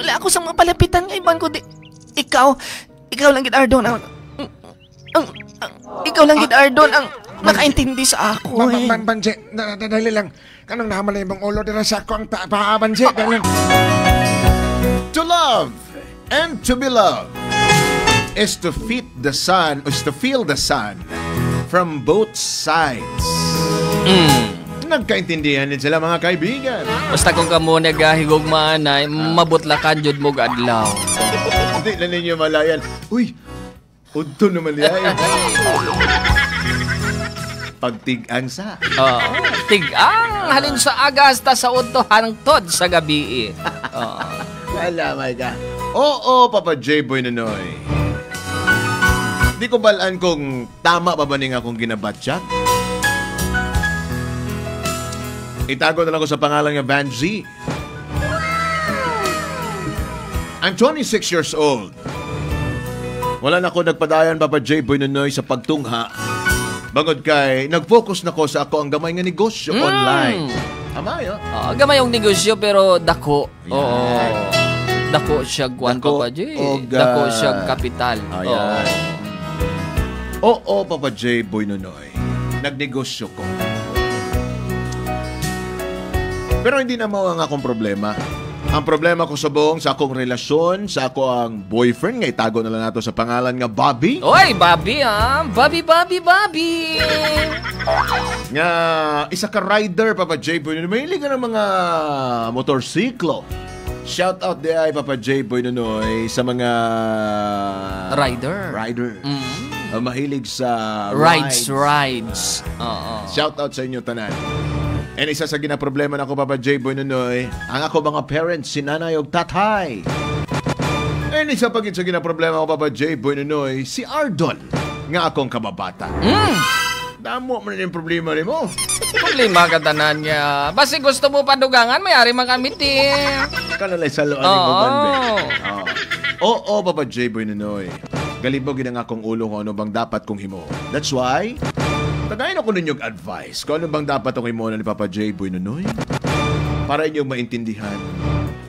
wala ako sa mga palapitan nga iban ko di. Ikaw lang gid Ardon ang ikaw lang gid Ardon ang nakaintindi sa ako. Banji, dali lang. Kanang naman na ibang ulo dira sa ako ang Banji. To love and to be loved is to feel the sun from both sides. Nagkaintindihan din sila mga kaibigan. Basta kung kamo nagahigugmaan ay mabutlakan jud mo adlaw. Hindi na ninyo malayan. Uy, udto naman yan. Pagtig-ang sa. Tig-ang halin sa aga hasta sa udto hangtod sa gabi. Alamay ka. Oo, Papa J-Boy Nonoy. Di ko balaan kung tama pa ba ning akong ginabatsyag. Itago na lang ko sa pangalan ng Van Z. I'm 26 years old. Wala na ako nagpadayan, Papa J-Boy Nonoy, sa pagtungha. Bangod kay, nag-focus na ko sa ako ang gamay nga negosyo online. Amay, gamay yung negosyo pero dako. Oo. Dako siya guwan, Papa J. Dako siya kapital. Oo, Papa J-Boy Nonoy. Nagnegosyo ko. Pero hindi na mao ang akong problema. Ang problema ko sa buong sa akong relasyon, sa ako ang boyfriend, nga itago na lang nato sa pangalan nga Bobby. Oy, Bobby Bobby. Nga, isa ka rider, Papa J-Boy. Mahilig ka ng mga motorsiklo. Shout out di ay, Papa J-Boy Nonoy, sa mga rider. Mahilig sa rides. Shout out sa inyo tanan. And isa sa ginaproblema na ako, Papa J-Boy Nonoy, ang ako mga parents, si nanay o tatay. And isa pa sa ginaproblema ko, Papa J-Boy Nonoy, si Ardon, nga akong kababata. Damo mo na yung problema rin mo. Problema ka tanan niya. Basi gusto mo padugangan, mayari makamiti. Kanalay sa loan ni mo, Bande. Oo, Papa J-Boy Nonoy. Galibog ang akong ulo kung ano bang dapat kong himo. That's why, tagayin ako ninyong advice kung ano bang dapat akong himo ni Papa J-Boy Nonoy para inyong maintindihan.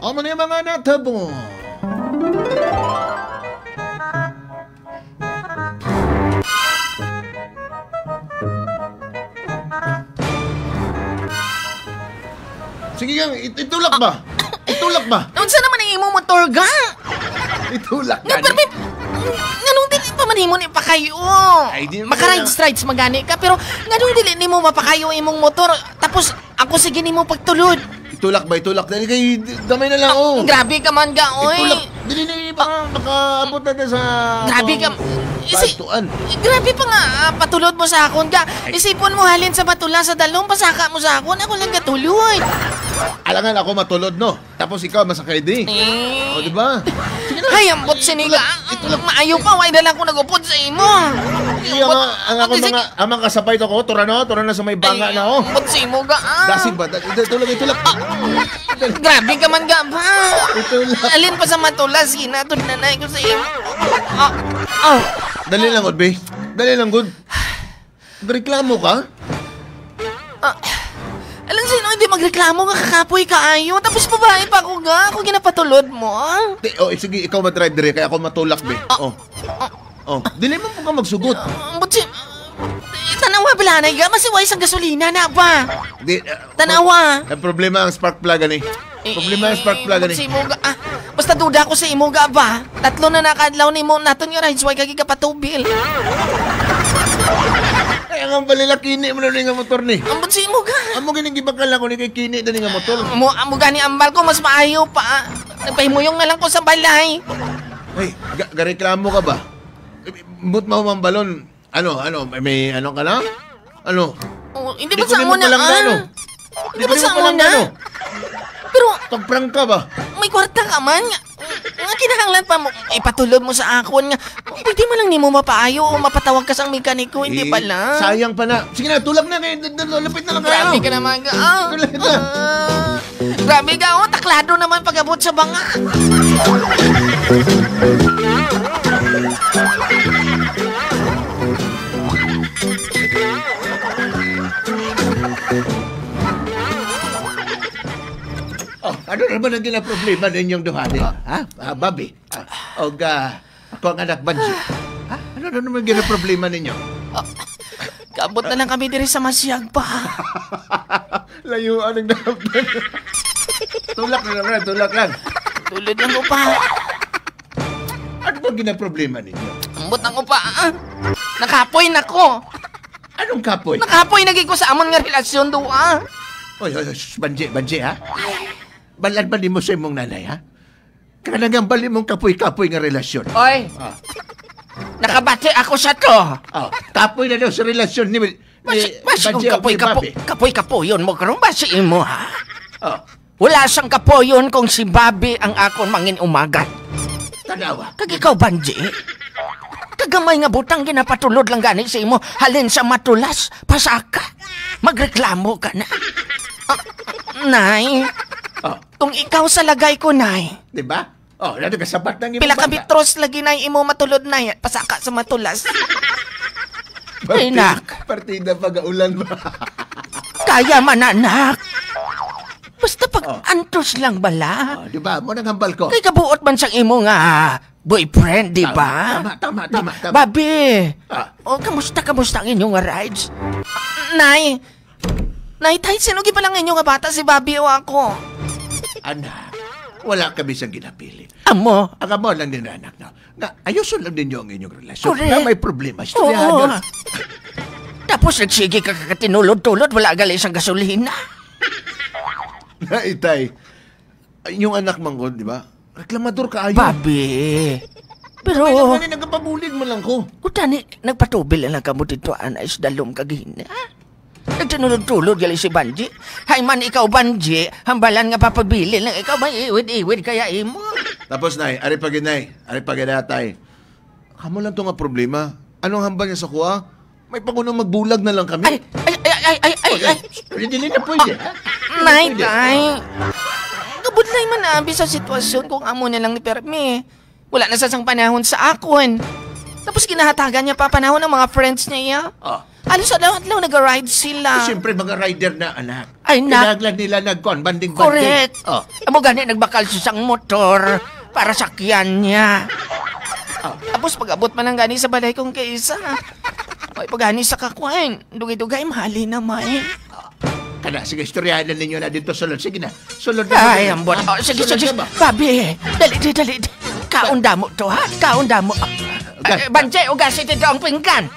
Ano na yung mga natabo? Sige gang, itulak ba? Itulak ba? Unsa naman ang imo motor ga? Itulak ka ni. Nganong dili pa man himo ni pakayo? Maka-rides magani ka pero nganong dili nimo mapakayo imong motor tapos ako sige nimo pagtulod. Itulak ba? Itulak dali kay damay na lang oh. Grabe ka man ga oy. Itulak dili na makaabot na sa. Grabe ka. Grabe pa nga patulod mo sa akon ga. Isipon mo halin sa batula sa dalong pasaka mo sa akon ako lang gatulod. Alangan ako matulod no. Tapos ikaw masakay di. O di ba? Ay, ambot siniga. Maayo pa, why na lang ko nagupod sa imo. Ang ako mga kasabay to ko, tura na sa may banga na oh. Ambot sa imo ga. Dasig ba? Itulak. Grabe ka man ga ba? Alin pa sa matulas, ginatod na nanay ko sa imo. Dali lang, Odbe. Dali lang, good. Reklamo ka? Alam sino, hindi magreklamo nga kakapoy kaayo. Tapos babae pa ako ga. Ako ginapatulod mo. Sige, ikaw matry dire. Kaya ako matulak, be. Dili mo ka magsugot. Butsi, tanawa bilanay ga. Masiway sang gasolina na ba? Tanawa. Ang problema ang spark plug ani. Butsi mo ga. Basta duda ko sa imo ga ba? 3 na nakadlaw ni mo naton nga rides. Why kagi kapatubil? Kaya nga balila kini mo na nga motor ni. Ambot si mo ga. Amo ginigibakal ako ni kay kini na nga motor. Amo gani ambal ko mas maayo pa. Nagpahimuyong na lang ko sa balay. Hey, gareklamo ka ba? But mo mambalon. Ano, may ano ka na? Ano? Hindi ba sa mo na? Hindi ba sa mo na? Pero pagprank ka ba? May kwarta ka man. Nga kinahanglan pa mo ipatulod mo sa akon nga. Pwede mo lang nimo mapaayo o mapatawag ka sang mekaniko, hindi pala. Sayang pa na. Sige na, tulak na kay lapit na lang kayo. Grabe ka naman ga. Grabe ka, taklado naman pag-abot sa banga. Ano naman ang gina-problema ninyong duha niya? Ha? Bobby? Ako ang anak Banji. Ha? Ano naman gina-problema ninyo? Kabot na lang kami diri sa masyag pa. Layuan ang dapat. Tulak lang. Tulad lang upa. Ano ba gina-problema ninyo? Ambot ng upa. Nakapoy na ko. Anong kapoy? Nakapoy naging ko sa amon nga relasyon doa. Oy, Banji, ha? Balad ba mo sa imong nanay, ha? Kanagang bali mong kapoy-kapoy nga relasyon. Oy, nakabati ako sa to. Kapoy na daw sa relasyon ni Basi kung kapoy-kapoyon mo karon basi imo ha? Oh, Wala siyang kapoyon kung si Bobby ang akon mangin umagat. tanawa. Kag ikaw, Banji, kagamay nga butang ginapatulod lang gani sa imo, halin sa matulas, pasaka. Magreklamo ka na. Nay, kung ikaw sa lagay ko, Nay. Diba? Lalo ka sabat ng imong Pila ka bata. bitros lagi, Nay, imo matulod, Nay, pasaka sa matulas. Ay, nak. Partida pag-aulan ba? Kaya man, anak. Basta pag antos lang bala. Diba? Mo nang hambal ko. Kay kabuot man siyang imo nga boyfriend, di ba? Tama. Babi, kamusta ang inyong rides? Nay, tayo sinugi pa lang inyong bata si Babi o ako. Anak, wala kami siyang ginapili. Amo? Ang amo lang din anak na. Ayusin lang ninyo ang inyong relasyon. Correct. Na may problema. Oo. Istoryahan. Tapos nagsige ka kakatinulod-tulod, wala gali isang gasolina. Itay, yung anak mangod, di ba? Reklamador ka ayo. Babi, pero... Ay, nagpabulig mo lang ko. Kutani, nagpatubil lang ka mo dito, anais dalom kagina. Nagtinulod-tulod gali si Banji. Hay man ikaw, Banji, hambalan nga papabili lang ikaw, may iwid-iwid kaya imo. Tapos, Nay, ari paginatay. Kamo lang to nga problema. Anong hambal niya sa kuha? May pagunang magbulag na lang kami. Ay. Pwede na pwede, ha? Nay. Kabudlay man abi sa sitwasyon kung amo na lang ni Permi. Wala na sasang panahon sa akon. Tapos kinahatagan niya pa panahon ng mga friends niya. Alos sa lahat-law nag-ride sila. Siyempre, mga rider na anak. Ay, Kinahanglan nila banding-banding. Correct. Amo gani nagbakal siya sang motor para sakyan niya. Tapos pag-abot man ang gani sa balay kong kaisa. Ay pag-gani sa kakwain, dugay-dugay mahali naman. Kana, sige, istoryahan na ninyo na dito sulod. Sige na, sulod na. Ay, ambot. Sige. Sulod na ba? Babi, dali. Kaunda mo to, ha? Kaunda mo. Banjay, ugasin ito ang pinggan.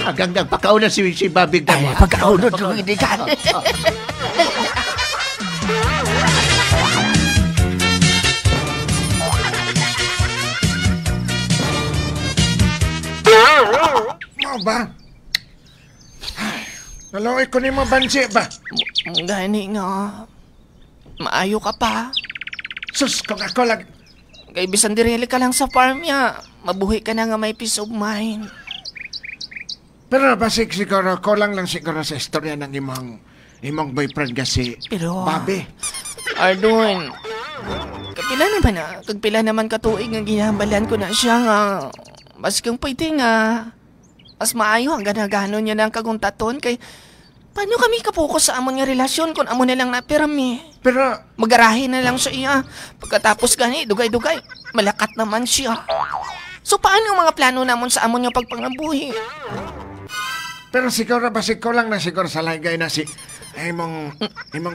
Hanggang nagpakauna si Babig na Ay, mo. pagkaunod ko hindi ka. Mo ba? Naloy ko ni mo, Banji ba? Gani nga. Maayo ka pa. Sus, kung ako lang... Kay bisan dirili ka lang sa farm niya. Mabuhi ka na nga may peace of mind. Pero basig siguro, kulang lang siguro sa istorya ng imong boyfriend kasi Pero... Bobby. Ardon, kagpila naman katuig nga ginahambalan ko na siya nga. Mas kung pwede nga, mas maayo ang ganagano niya ng kaguntaton kay paano kami kapokus sa amon nga relasyon kung amo na lang na pirami. Pero, Magarahin na lang siya iya. Pagkatapos gani, dugay-dugay, malakat naman siya. So paano ang mga plano namon sa amon nga pagpangabuhi? pero siguro basig kulang na siguro sa lagay na si imong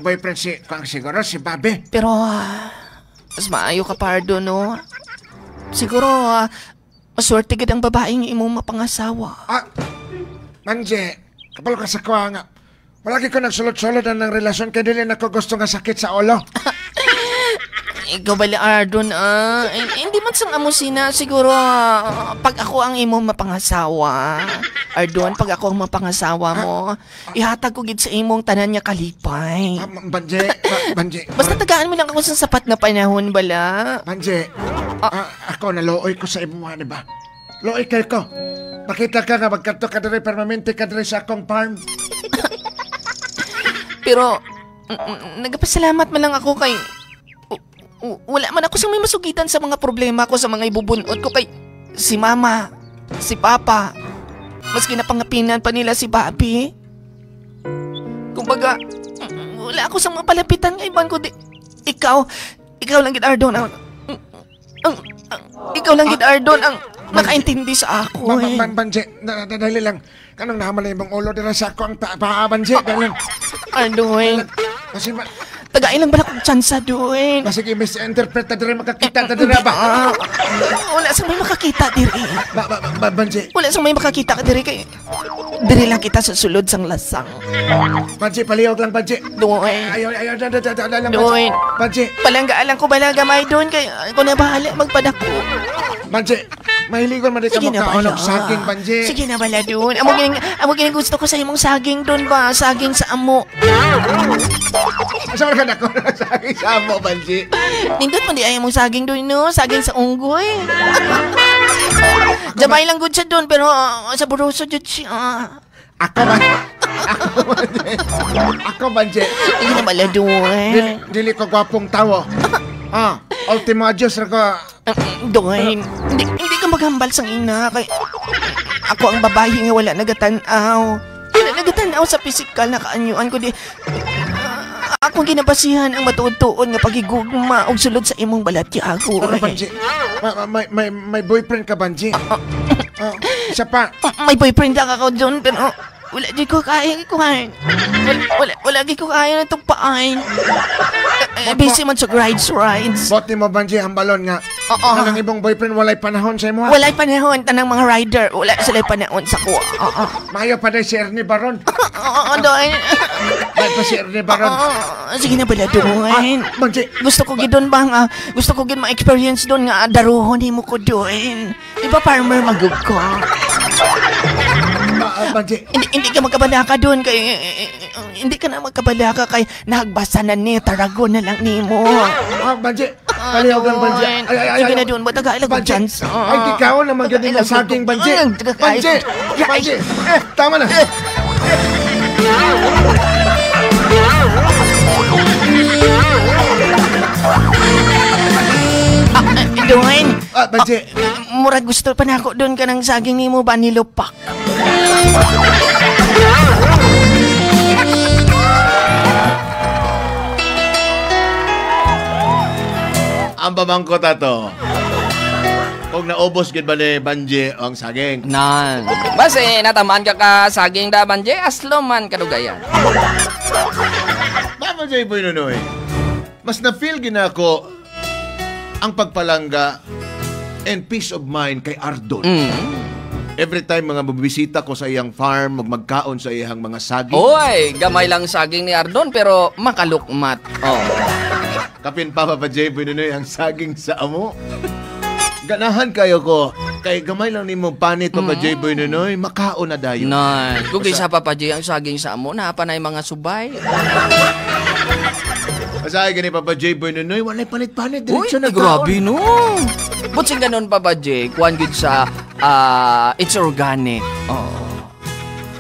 boyfriend si siguro si Bobby. Pero, mas maayo ka pa, Ardon, no? Siguro, maswerte gid ang babaeng imong mapangasawa. Banji, kapal ka sa kuha nga. Malagi ko nagsulod-sulod ng relasyon kaya dili na ko gusto nga sakit sa ulo. Ikaw bali, Ardon, hindi man sang amusina. Siguro, pag ako ang imong mapangasawa, Ardon, pag ako ang mapangasawa mo, ihatag ko gid sa imong tanan nga kalipay. Banji. Basta tagaan mo lang ako sa sapat na panahon, bala. Banji, ako nalooy ko sa imo, di ba? Looy kay ko. Makita ka nga magkanto ka diri permanente ka diri sa akong farm. Pero, nagpasalamat man lang ako kay... Wala man ako sa may masugitan sa mga problema ko sa mga ibubunot ko kay... Si Mama, si Papa, mas kinapangapinan pa nila si Bobby. Kumbaga, wala ako sa mga palapitan nga iban ko ikaw lang gid Ardon ikaw lang gid Ardon ang nakaintindi sa ako. Banje, dali lang. Kanang naman na ibang ulo dira sa ako ang Banje, dali lang. Ardon, Kasi tagain lang bala kong tsansa doon. sige, misinterpret na diri makakita na diri ba? Wala sang may makakita diri. Banje. Wala sang may makakita ka diri kay diri lang kita sa sulod sang lasang. Banje, palihog lang, Banje. Doon. Ayaw, lang, Doon. Banje. Palanggaan ko bala gamay doon kay ako na bahala magpadako. Banje, mahiligon man di ka makaunok saging, Banje. Sige na bala doon. Amo gining gusto ko sa imong saging doon ba? Saging sa amo. Asa man ka nako saging sa amo, Banje? Nindot man di ay mong saging doon no, saging sa unggoy. Jamay lang gud siya doon pero sa buroso jud siya. Ako, Banje. Hindi na bala doon. Dili ko gwapong tawo. Ultimo adios ra ko. Doon, hindi ka maghambal sang ina kay ako ang babae nga wala nagatanaw. Wala nagatanaw sa pisikal na kaanyuan ko di. Ako ginabasihan ang matuod-tuod nga pagigugma og sulod sa imong balatyago. Banje? May boyfriend ka, Banje? Isa pa. May boyfriend lang ako doon pero wala di ko kaya ikuhain. Wala di ko kaya na tugpaan. Busy man sa rides. Bote mo, Banje, ang balon nga. Ang ibang boyfriend walay panahon sa imo. Walay panahon tanang mga rider. Wala sila panahon sa kuha. Mayo pa day si Ernie Baron. Doon. May pa si Ernie Baron. Sige na pala doon. Banje. Gusto ko gid doon ba nga. Gusto ko gid ma-experience doon nga daruhon himo ko doon. Di ba farmer magug ko? Banje. Hindi ka magkabalaka doon kay hindi ka na magkabalaka kay nagbasa na ni Taragon na lang nimo. Banje. Palihog lang, Banje. Sige na doon, matagailag ko chance. Ay, ikaw naman ganyan na saging, Banje. Banje. Banje. Tama na. Doon. Banje. Murag gusto pa na ako doon ka ng saging nimo ba nilupak. Ang babangko tato. Kung naubos gid ba ni Banje ang saging? Nan. Base natamaan ka saging da Banje aslo man kadugayan. Mama J. Boy Nonoy, mas na-feel gina ko ang pagpalangga and peace of mind kay Ardon. Every time mga mabibisita ko sa iyang farm, magkaon sa iyang mga saging. Oy, gamay lang saging ni Ardon pero makalukmat. Kapin pa Papa J. Boy Nonoy ang saging sa amo. Ganahan kayo ko. Kay gamay lang ni mo panit Papa J. Boy Nonoy, makaon na dayo. Nan, kung isa Papa J ang saging sa amo, na pa na yung mga subay. Asahay gani Papa J. Boy Nonoy, walay panit-panit. Uy, Diretso na grabe no. But sing ganun Papa J, kuhan gid sa it's organic.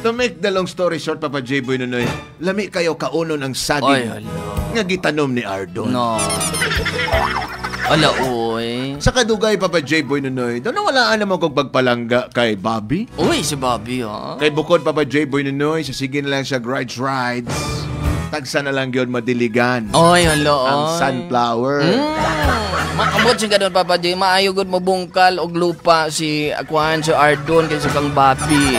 To make the long story short, Papa J. Boy Nonoy, lami kayo kaunon ang saging nga gitanom ni Ardon. No. Ala, uy. Sa kadugay, Papa J. Boy Nonoy, doon nawalaan naman kong pagpalangga kay Bobby. Uy, si Bobby, ha? Kay bukod, Papa J. Boy Nonoy, sige na lang siya rides. Tagsa na lang yun madiligan. Oy, hala, Ang sunflower. Maambot siya ganun, Papa J. Maayogod mo bungkal og lupa si Akuan, si Ardon, kaysa kang Bobby.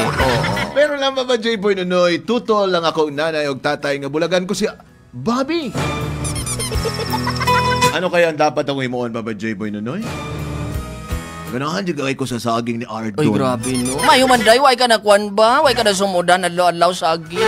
Pero lang, Papa J. Boy Nonoy, tutol lang ako nanay og tatay nga bulagan ko si Bobby. Ano kaya ang dapat akong imuon, Papa J. Boy Nonoy? Ganahan di ko sa saging ni Ardon. Ay, grabe no. Mayo man day, way ka na kuan ba? Way ka na sumudan, adlaw-adlaw saging.